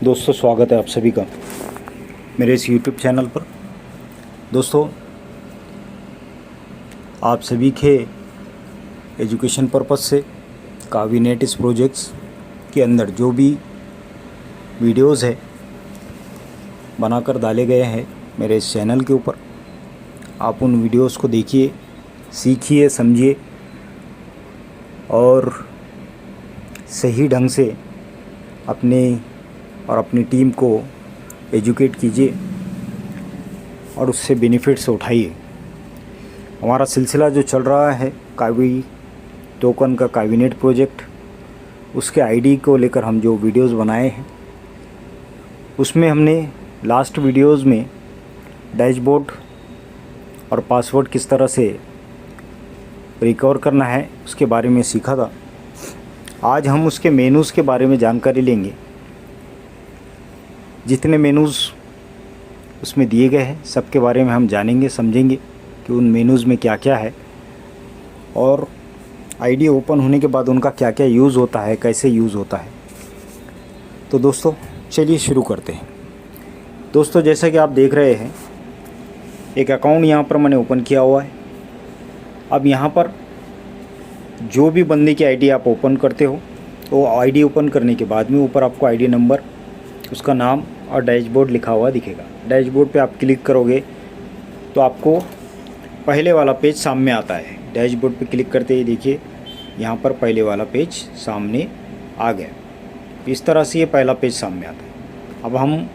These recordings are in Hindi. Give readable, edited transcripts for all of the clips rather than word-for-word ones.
दोस्तों स्वागत है आप सभी का मेरे इस YouTube चैनल पर। दोस्तों आप सभी के एजुकेशन पर्पस से कावीनेट इस प्रोजेक्ट्स के अंदर जो भी वीडियोस है बनाकर डाले गए हैं मेरे इस चैनल के ऊपर, आप उन वीडियोस को देखिए, सीखिए, समझिए और सही ढंग से अपने और अपनी टीम को एजुकेट कीजिए और उससे बेनिफिट्स उठाइए। हमारा सिलसिला जो चल रहा है कावी टोकन का कावीनेट प्रोजेक्ट, उसके आईडी को लेकर हम जो वीडियोस बनाए हैं उसमें हमने लास्ट वीडियोस में डैशबोर्ड और पासवर्ड किस तरह से रिकवर करना है उसके बारे में सीखा था। आज हम उसके मेनूज़ के बारे में जानकारी लेंगे। जितने मेनूज़ उसमें दिए गए हैं सबके बारे में हम जानेंगे, समझेंगे कि उन मेनूज़ में क्या क्या है और आईडी ओपन होने के बाद उनका क्या क्या यूज़ होता है, कैसे यूज़ होता है। तो दोस्तों चलिए शुरू करते हैं। दोस्तों जैसा कि आप देख रहे हैं एक अकाउंट यहाँ पर मैंने ओपन किया हुआ है। अब यहाँ पर जो भी बंदे की आईडी आप ओपन करते हो तो आईडी ओपन करने के बाद में ऊपर आपको आईडी नंबर, उसका नाम और डैशबोर्ड लिखा हुआ दिखेगा। डैशबोर्ड पे आप क्लिक करोगे तो आपको पहले वाला पेज सामने आता है। डैशबोर्ड पे क्लिक करते ही देखिए यहाँ पर पहले वाला पेज सामने आ गया। इस तरह से ये पहला पेज सामने आता है। अब हम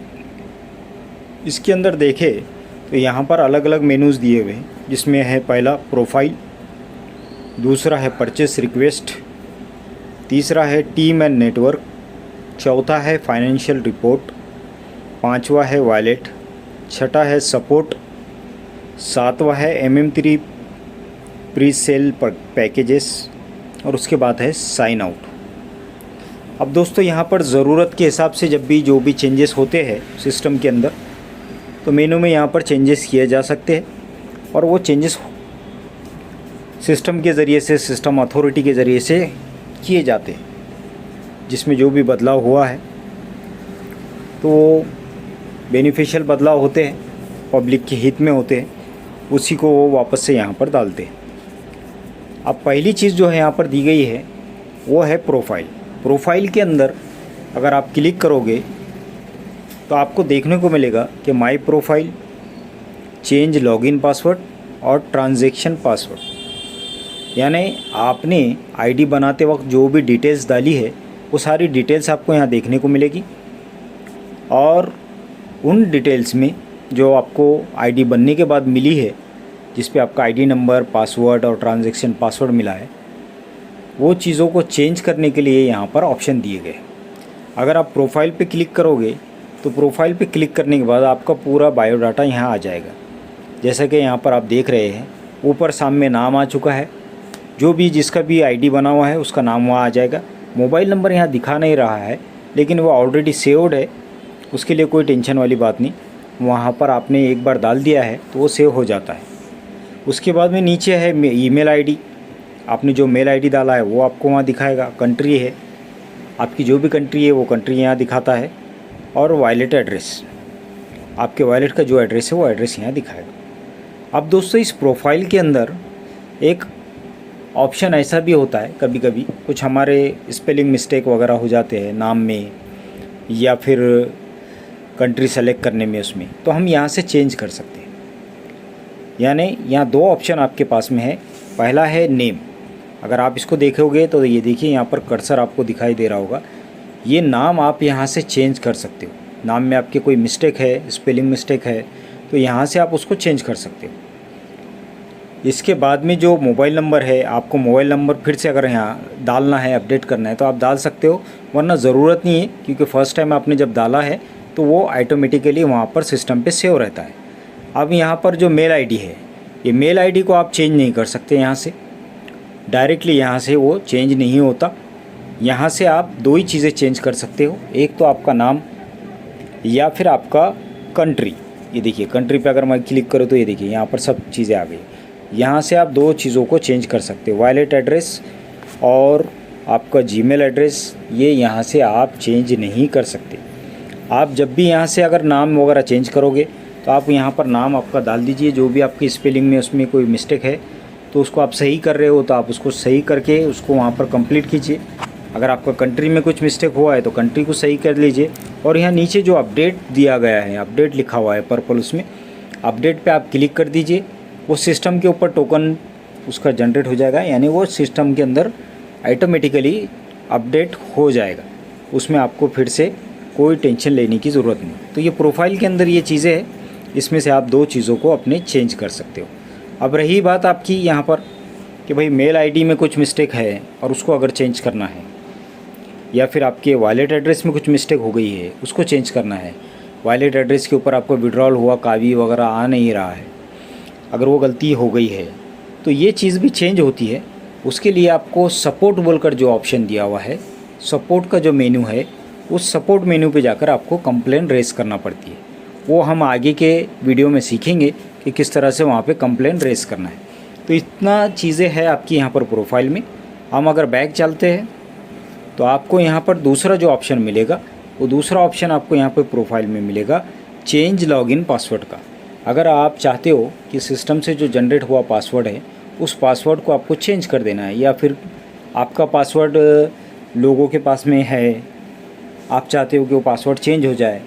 इसके अंदर देखें तो यहाँ पर अलग अलग मेनूज़ दिए हुए हैं, जिसमें है पहला प्रोफाइल, दूसरा है परचेस रिक्वेस्ट, तीसरा है टीम एंड नेटवर्क, चौथा है फाइनेंशियल रिपोर्ट, पांचवा है वॉलेट, छठा है सपोर्ट, सातवां है MM3 प्री सेल पैकेजेस और उसके बाद है साइन आउट। अब दोस्तों यहाँ पर ज़रूरत के हिसाब से जब भी जो भी चेंजेस होते हैं सिस्टम के अंदर तो मेनू में यहाँ पर चेंजेस किए जा सकते हैं और वो चेंजेस सिस्टम के ज़रिए से, सिस्टम अथॉरिटी के ज़रिए से किए जाते हैं। जिसमें जो भी बदलाव हुआ है तो वो बेनिफिशियल बदलाव होते हैं, पब्लिक के हित में होते हैं, उसी को वो वापस से यहाँ पर डालते हैं। अब पहली चीज़ जो है यहाँ पर दी गई है वो है प्रोफाइल। प्रोफाइल के अंदर अगर आप क्लिक करोगे तो आपको देखने को मिलेगा कि my profile, change login password और ट्रांजैक्शन पासवर्ड। यानी आपने आईडी बनाते वक्त जो भी डिटेल्स डाली है वो सारी डिटेल्स आपको यहाँ देखने को मिलेगी और उन डिटेल्स में जो आपको आईडी बनने के बाद मिली है, जिस पे आपका आईडी नंबर, पासवर्ड और ट्रांजैक्शन पासवर्ड मिला है, वो चीज़ों को चेंज करने के लिए यहाँ पर ऑप्शन दिए गए। अगर आप प्रोफाइल पे क्लिक करोगे तो प्रोफाइल पे क्लिक करने के बाद आपका पूरा बायोडाटा यहाँ आ जाएगा। जैसा कि यहाँ पर आप देख रहे हैं ऊपर सामने नाम आ चुका है, जो भी जिसका भी आईडी बना हुआ है उसका नाम वहाँ आ जाएगा। मोबाइल नंबर यहाँ दिखा नहीं रहा है लेकिन वो ऑलरेडी सेव्ड है, उसके लिए कोई टेंशन वाली बात नहीं। वहाँ पर आपने एक बार डाल दिया है तो वो सेव हो जाता है। उसके बाद में नीचे है ईमेल आईडी, आपने जो मेल आईडी डाला है वो आपको वहाँ दिखाएगा। कंट्री है, आपकी जो भी कंट्री है वो कंट्री यहाँ दिखाता है और वॉलेट एड्रेस, आपके वॉलेट का जो एड्रेस है वो एड्रेस यहाँ दिखाएगा। अब दोस्तों इस प्रोफाइल के अंदर एक ऑप्शन ऐसा भी होता है, कभी कभी कुछ हमारे स्पेलिंग मिस्टेक वगैरह हो जाते हैं नाम में या फिर कंट्री सेलेक्ट करने में, उसमें तो हम यहाँ से चेंज कर सकते हैं। यानी यहाँ दो ऑप्शन आपके पास में है। पहला है नेम, अगर आप इसको देखोगे तो ये देखिए यहाँ पर कर्सर आपको दिखाई दे रहा होगा, ये नाम आप यहाँ से चेंज कर सकते हो। नाम में आपके कोई मिस्टेक है, स्पेलिंग मिस्टेक है तो यहाँ से आप उसको चेंज कर सकते हो। इसके बाद में जो मोबाइल नंबर है, आपको मोबाइल नंबर फिर से अगर यहाँ डालना है, अपडेट करना है तो आप डाल सकते हो, वरना ज़रूरत नहीं है क्योंकि फ़र्स्ट टाइम आपने जब डाला है तो वो ऑटोमेटिकली वहाँ पर सिस्टम पे सेव रहता है। अब यहाँ पर जो मेल आईडी है, ये मेल आईडी को आप चेंज नहीं कर सकते यहाँ से, डायरेक्टली यहाँ से वो चेंज नहीं होता। यहाँ से आप दो ही चीज़ें चेंज कर सकते हो, एक तो आपका नाम या फिर आपका कंट्री। ये देखिए कंट्री पे अगर मैं क्लिक करूँ तो ये देखिए यहाँ पर सब चीज़ें आ गई। यहाँ से आप दो चीज़ों को चेंज कर सकते हो, वॉलेट एड्रेस और आपका जीमेल एड्रेस, ये यहाँ से आप चेंज नहीं कर सकते। आप जब भी यहाँ से अगर नाम वगैरह चेंज करोगे तो आप यहाँ पर नाम आपका डाल दीजिए, जो भी आपकी स्पेलिंग में उसमें कोई मिस्टेक है तो उसको आप सही कर रहे हो तो आप उसको सही करके उसको वहाँ पर कंप्लीट कीजिए। अगर आपका कंट्री में कुछ मिस्टेक हुआ है तो कंट्री को सही कर लीजिए। और यहाँ नीचे जो अपडेट दिया गया है, अपडेट लिखा हुआ है पर्पल, उसमें अपडेट पे आप क्लिक कर दीजिए। वो सिस्टम के ऊपर टोकन उसका जनरेट हो जाएगा, यानी वो सिस्टम के अंदर ऑटोमेटिकली अपडेट हो जाएगा। उसमें आपको फिर से कोई टेंशन लेने की ज़रूरत नहीं। तो ये प्रोफाइल के अंदर ये चीज़ें हैं, इसमें से आप 2 चीज़ों को अपने चेंज कर सकते हो। अब रही बात आपकी यहाँ पर कि भाई मेल आईडी में कुछ मिस्टेक है और उसको अगर चेंज करना है, या फिर आपके वॉलेट एड्रेस में कुछ मिस्टेक हो गई है उसको चेंज करना है, वॉलेट एड्रेस के ऊपर आपको विड्रॉल हुआ कावी वगैरह आ नहीं रहा है, अगर वो गलती हो गई है तो ये चीज़ भी चेंज होती है। उसके लिए आपको सपोर्ट बोलकर जो ऑप्शन दिया हुआ है, सपोर्ट का जो मेन्यू है, उस सपोर्ट मेन्यू पे जाकर आपको कंप्लेन रेज़ करना पड़ती है। वो हम आगे के वीडियो में सीखेंगे कि किस तरह से वहाँ पे कंप्लेन रेज़ करना है। तो इतना चीज़ें हैं आपकी यहाँ पर प्रोफाइल में। हम अगर बैक चलते हैं तो आपको यहाँ पर दूसरा जो ऑप्शन मिलेगा, वो दूसरा ऑप्शन आपको यहाँ पर प्रोफाइल में मिलेगा चेंज लॉगिन पासवर्ड का। अगर आप चाहते हो कि सिस्टम से जो जनरेट हुआ पासवर्ड है उस पासवर्ड को आपको चेंज कर देना है, या फिर आपका पासवर्ड लोगों के पास में है, आप चाहते हो कि वो पासवर्ड चेंज हो जाए,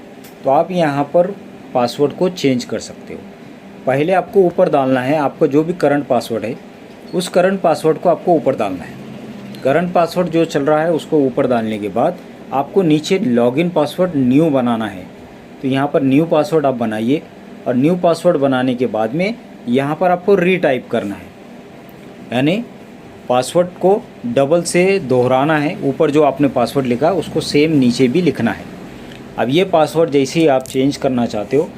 तो आप यहाँ पर पासवर्ड को चेंज कर सकते हो। पहले आपको ऊपर डालना है, आपका जो भी करंट पासवर्ड है उस करंट पासवर्ड को आपको ऊपर डालना है। करंट पासवर्ड जो चल रहा है उसको ऊपर डालने के बाद आपको नीचे लॉगिन पासवर्ड न्यू बनाना है। तो यहाँ पर न्यू पासवर्ड आप बनाइए, और न्यू पासवर्ड बनाने के बाद में यहाँ पर आपको रीटाइप करना है, यानी पासवर्ड को डबल से दोहराना है। ऊपर जो आपने पासवर्ड लिखा उसको सेम नीचे भी लिखना है। अब ये पासवर्ड जैसे ही आप चेंज करना चाहते हो,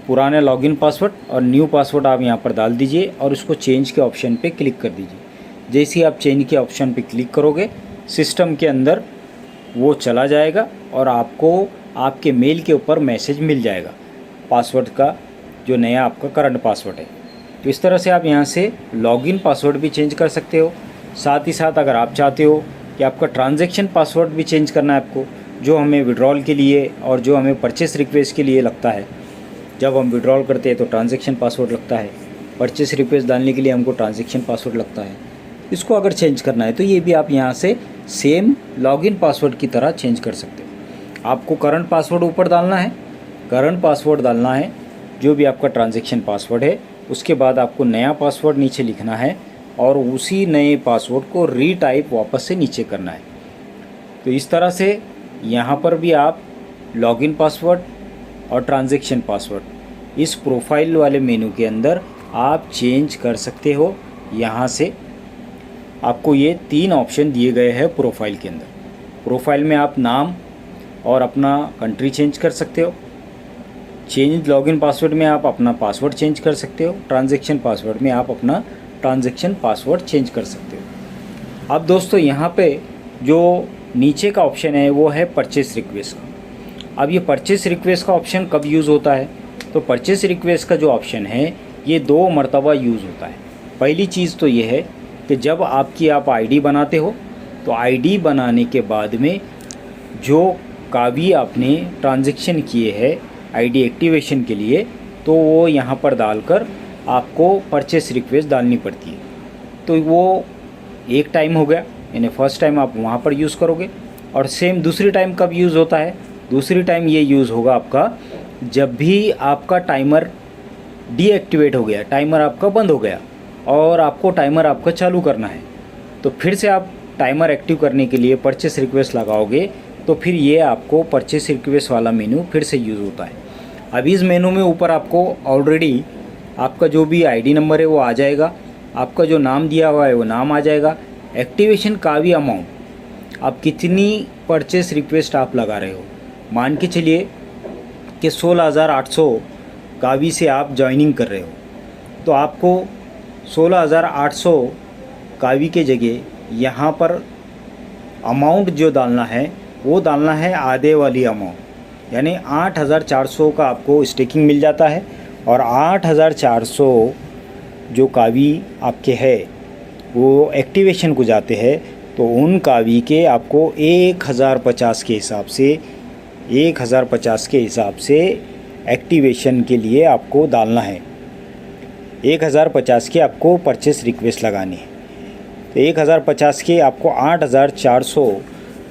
पुराने लॉगिन पासवर्ड और न्यू पासवर्ड आप यहाँ पर डाल दीजिए और उसको चेंज के ऑप्शन पे क्लिक कर दीजिए। जैसे ही आप चेंज के ऑप्शन पे क्लिक करोगे, सिस्टम के अंदर वो चला जाएगा और आपको आपके मेल के ऊपर मैसेज मिल जाएगा पासवर्ड का, जो नया आपका करंट पासवर्ड है। तो इस तरह से आप यहाँ से लॉगिन पासवर्ड भी चेंज कर सकते हो। साथ ही साथ अगर आप चाहते हो कि आपका ट्रांजैक्शन पासवर्ड भी चेंज करना है आपको, जो हमें विड्रॉल के लिए और जो हमें परचेस रिक्वेस्ट के लिए लगता है, जब हम विड्रॉल करते हैं तो ट्रांजैक्शन पासवर्ड लगता है, परचेस रिक्वेस्ट डालने के लिए हमको ट्रांजैक्शन पासवर्ड लगता है, इसको अगर चेंज करना है तो ये भी आप यहाँ से सेम लॉगिन पासवर्ड की तरह चेंज कर सकते हो। आपको करंट पासवर्ड ऊपर डालना है, करंट पासवर्ड डालना है जो भी आपका ट्रांजैक्शन पासवर्ड है, उसके बाद आपको नया पासवर्ड नीचे लिखना है और उसी नए पासवर्ड को रीटाइप वापस से नीचे करना है। तो इस तरह से यहाँ पर भी आप लॉगिन पासवर्ड और ट्रांजैक्शन पासवर्ड इस प्रोफाइल वाले मेनू के अंदर आप चेंज कर सकते हो। यहाँ से आपको ये 3 ऑप्शन दिए गए हैं प्रोफाइल के अंदर। प्रोफाइल में आप नाम और अपना कंट्री चेंज कर सकते हो, चेंज लॉगिन पासवर्ड में आप अपना पासवर्ड चेंज कर सकते हो, ट्रांजैक्शन पासवर्ड में आप अपना ट्रांजैक्शन पासवर्ड चेंज कर सकते हो। अब दोस्तों यहाँ पे जो नीचे का ऑप्शन है वो है परचेस रिक्वेस्ट का। अब ये परचेस रिक्वेस्ट का ऑप्शन कब यूज़ होता है? तो परचेस रिक्वेस्ट का जो ऑप्शन है ये 2 मरतबा यूज़ होता है। पहली चीज़ तो ये है कि जब आप आईडी बनाते हो तो आईडी बनाने के बाद में जो कावी आपने ट्रांजैक्शन किए हैं आईडी एक्टिवेशन के लिए, तो वो यहाँ पर डालकर आपको परचेस रिक्वेस्ट डालनी पड़ती है। तो वो एक टाइम हो गया, यानी फर्स्ट टाइम आप वहाँ पर यूज़ करोगे। और सेम दूसरी टाइम कब यूज़ होता है? दूसरी टाइम ये यूज़ होगा आपका जब भी आपका टाइमर डीएक्टिवेट हो गया, टाइमर आपका बंद हो गया और आपको टाइमर आपका चालू करना है, तो फिर से आप टाइमर एक्टिव करने के लिए परचेस रिक्वेस्ट लगाओगे, तो फिर ये आपको परचेस रिक्वेस्ट वाला मेनू फिर से यूज़ होता है। अब इस मेनू में ऊपर आपको ऑलरेडी आपका जो भी आईडी नंबर है वो आ जाएगा, आपका जो नाम दिया हुआ है वो नाम आ जाएगा, एक्टिवेशन का भी अमाउंट, आप कितनी परचेस रिक्वेस्ट आप लगा रहे हो। मान के चलिए कि 16,800 कावी से आप ज्वाइनिंग कर रहे हो, तो आपको 16,800 कावी के जगह यहाँ पर अमाउंट जो डालना है वो डालना है आधे वाली अमाउंट, यानी 8,400 का आपको स्टेकिंग मिल जाता है। और 8,400 जो कावी आपके है वो एक्टिवेशन को जाते हैं, तो उन कावी के आपको 1,050 के हिसाब से 1050 के हिसाब से एक्टिवेशन के लिए आपको डालना है। 1050 की आपको परचेस रिक्वेस्ट लगानी है। तो 1050 के आपको 8400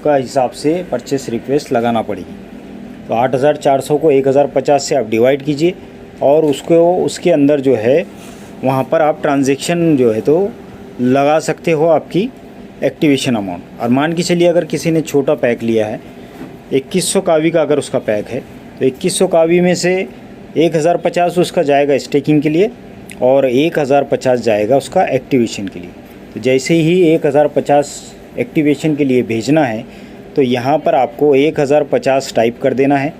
का हिसाब से परचेस रिक्वेस्ट लगाना पड़ेगी। तो 8400 को 1050 से आप डिवाइड कीजिए और उसके अंदर जो है वहाँ पर आप ट्रांजैक्शन जो है तो लगा सकते हो आपकी एक्टिवेशन अमाउंट। और मान के चलिए अगर किसी ने छोटा पैक लिया है 2100 कावी का, अगर उसका पैक है तो 2100 कावी में से 1050 उसका जाएगा स्टेकिंग के लिए और 1050 जाएगा उसका एक्टिवेशन के लिए। तो जैसे ही 1050 एक्टिवेशन के लिए भेजना है तो यहाँ पर आपको 1050 टाइप कर देना है।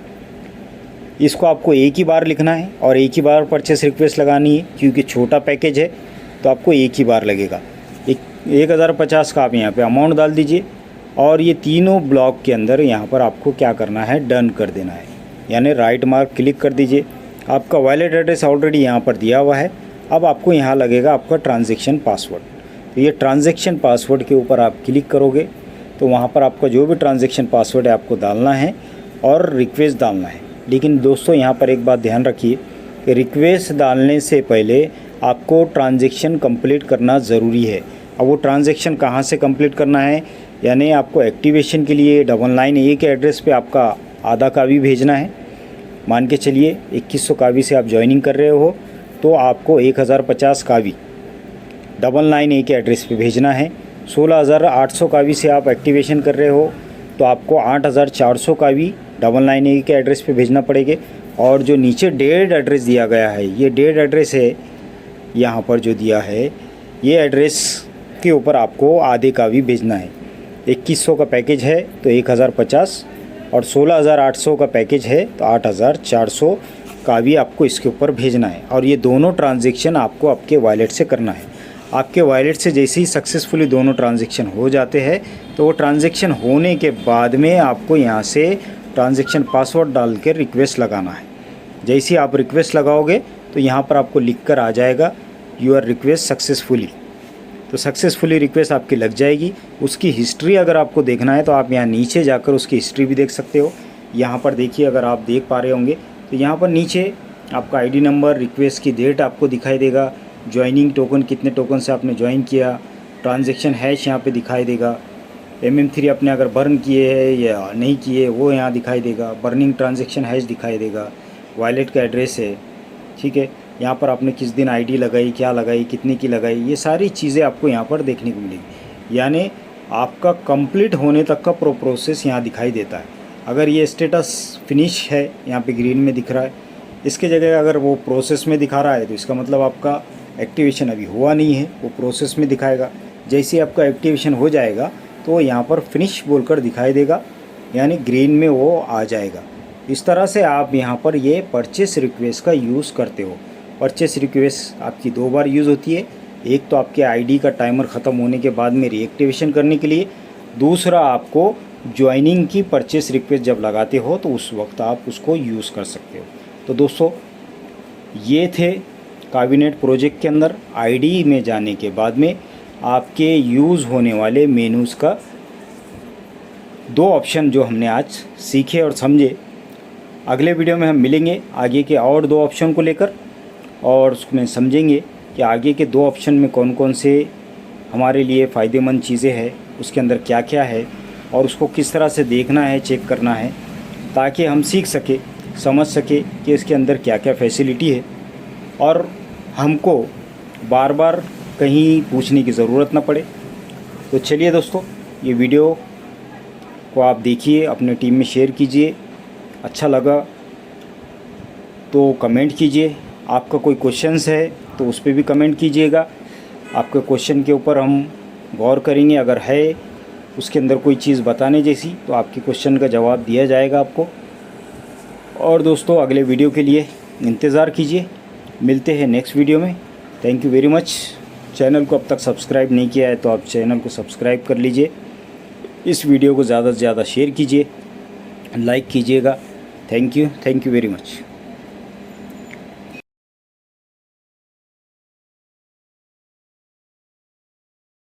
इसको आपको एक ही बार लिखना है और एक ही बार परचेस रिक्वेस्ट लगानी है, क्योंकि छोटा पैकेज है तो आपको एक ही बार लगेगा। 1050 का आप यहाँ पे अमाउंट डाल दीजिए और ये तीनों ब्लॉक के अंदर यहाँ पर आपको क्या करना है, डन कर देना है, यानी राइट मार्क क्लिक कर दीजिए। आपका वॉलेट एड्रेस ऑलरेडी यहाँ पर दिया हुआ है। अब आपको यहाँ लगेगा आपका ट्रांजैक्शन पासवर्ड। तो ये ट्रांजैक्शन पासवर्ड के ऊपर आप क्लिक करोगे तो वहाँ पर आपका जो भी ट्रांजैक्शन पासवर्ड है आपको डालना है और रिक्वेस्ट डालना है। लेकिन दोस्तों यहाँ पर एक बात ध्यान रखिए कि रिक्वेस्ट डालने से पहले आपको ट्रांजैक्शन कंप्लीट करना ज़रूरी है। अब वो ट्रांजैक्शन कहाँ से कंप्लीट करना है, यानी आपको एक्टिवेशन के लिए 999 के एड्रेस पे आपका आधा कावी भेजना है। मान के चलिए 2100 कावी से आप ज्वाइनिंग कर रहे हो तो आपको 1050 कावी 999 के एड्रेस पे भेजना है। 16800 कावी से आप एक्टिवेशन कर रहे हो तो आपको 8400 कावी 999 के एड्रेस पे भेजना पड़ेगा। और जो नीचे डेड एड्रेस दिया गया है, ये डेड एड्रेस है, यहाँ पर जो दिया है ये एड्रेस के ऊपर आपको आधे कावी भेजना है। 2100 का पैकेज है तो 1050 और 16800 का पैकेज है तो 8400 कावी आपको इसके ऊपर भेजना है। और ये दोनों ट्रांजैक्शन आपको आपके वॉलेट से करना है। आपके वॉलेट से जैसे ही सक्सेसफुली दोनों ट्रांजैक्शन हो जाते हैं तो वो ट्रांजैक्शन होने के बाद में आपको यहाँ से ट्रांजैक्शन पासवर्ड डाल के रिक्वेस्ट लगाना है। जैसे ही आप रिक्वेस्ट लगाओगे तो यहाँ पर आपको लिख कर आ जाएगा यूर रिक्वेस्ट सक्सेसफुली। तो सक्सेसफुली रिक्वेस्ट आपकी लग जाएगी। उसकी हिस्ट्री अगर आपको देखना है तो आप यहाँ नीचे जाकर उसकी हिस्ट्री भी देख सकते हो। यहाँ पर देखिए, अगर आप देख पा रहे होंगे तो यहाँ पर नीचे आपका आईडी नंबर, रिक्वेस्ट की डेट आपको दिखाई देगा, ज्वाइनिंग टोकन कितने टोकन से आपने ज्वाइन किया, ट्रांजैक्शन हैश यहाँ पे दिखाई देगा, MM3 आपने अगर बर्न किए है या नहीं किए वो यहाँ दिखाई देगा, बर्निंग ट्रांजैक्शन हैश दिखाई देगा, वॉलेट का एड्रेस है, ठीक है। यहाँ पर आपने किस दिन आईडी लगाई, क्या लगाई, कितने की लगाई, ये सारी चीज़ें आपको यहाँ पर देखने को मिलेगी। यानी आपका कंप्लीट होने तक का प्रोसेस यहाँ दिखाई देता है। अगर ये स्टेटस फिनिश है यहाँ पे ग्रीन में दिख रहा है, इसके जगह अगर वो प्रोसेस में दिखा रहा है तो इसका मतलब आपका एक्टिवेशन अभी हुआ नहीं है, वो प्रोसेस में दिखाएगा। जैसे आपका एक्टिवेशन हो जाएगा तो यहाँ पर फिनिश बोलकर दिखाई देगा, यानी ग्रीन में वो आ जाएगा। इस तरह से आप यहाँ पर ये परचेस रिक्वेस्ट का यूज़ करते हो। परचेस रिक्वेस्ट आपकी दो बार यूज़ होती है, एक तो आपके आईडी का टाइमर ख़त्म होने के बाद में रीएक्टिवेशन करने के लिए, दूसरा आपको ज्वाइनिंग की परचेस रिक्वेस्ट जब लगाते हो तो उस वक्त आप उसको यूज़ कर सकते हो। तो दोस्तों ये थे कावीनेट प्रोजेक्ट के अंदर आईडी में जाने के बाद में आपके यूज़ होने वाले मेनूज़ का दो ऑप्शन जो हमने आज सीखे और समझे। अगले वीडियो में हम मिलेंगे आगे के और दो ऑप्शन को लेकर और उसमें समझेंगे कि आगे के दो ऑप्शन में कौन कौन से हमारे लिए फ़ायदेमंद चीज़ें हैं, उसके अंदर क्या क्या है और उसको किस तरह से देखना है, चेक करना है, ताकि हम सीख सके, समझ सके कि इसके अंदर क्या क्या फैसिलिटी है और हमको बार बार कहीं पूछने की ज़रूरत ना पड़े। तो चलिए दोस्तों, ये वीडियो को आप देखिए, अपने टीम में शेयर कीजिए, अच्छा लगा तो कमेंट कीजिए। आपका कोई क्वेश्चंस है तो उस पर भी कमेंट कीजिएगा, आपके क्वेश्चन के ऊपर हम गौर करेंगे। अगर है उसके अंदर कोई चीज़ बताने जैसी तो आपके क्वेश्चन का जवाब दिया जाएगा आपको। और दोस्तों अगले वीडियो के लिए इंतज़ार कीजिए, मिलते हैं नेक्स्ट वीडियो में। Thank you very much. Channel को अब तक सब्सक्राइब नहीं किया है तो आप चैनल को सब्सक्राइब कर लीजिए। इस वीडियो को ज़्यादा से ज़्यादा शेयर कीजिए, लाइक कीजिएगा। Thank you very much.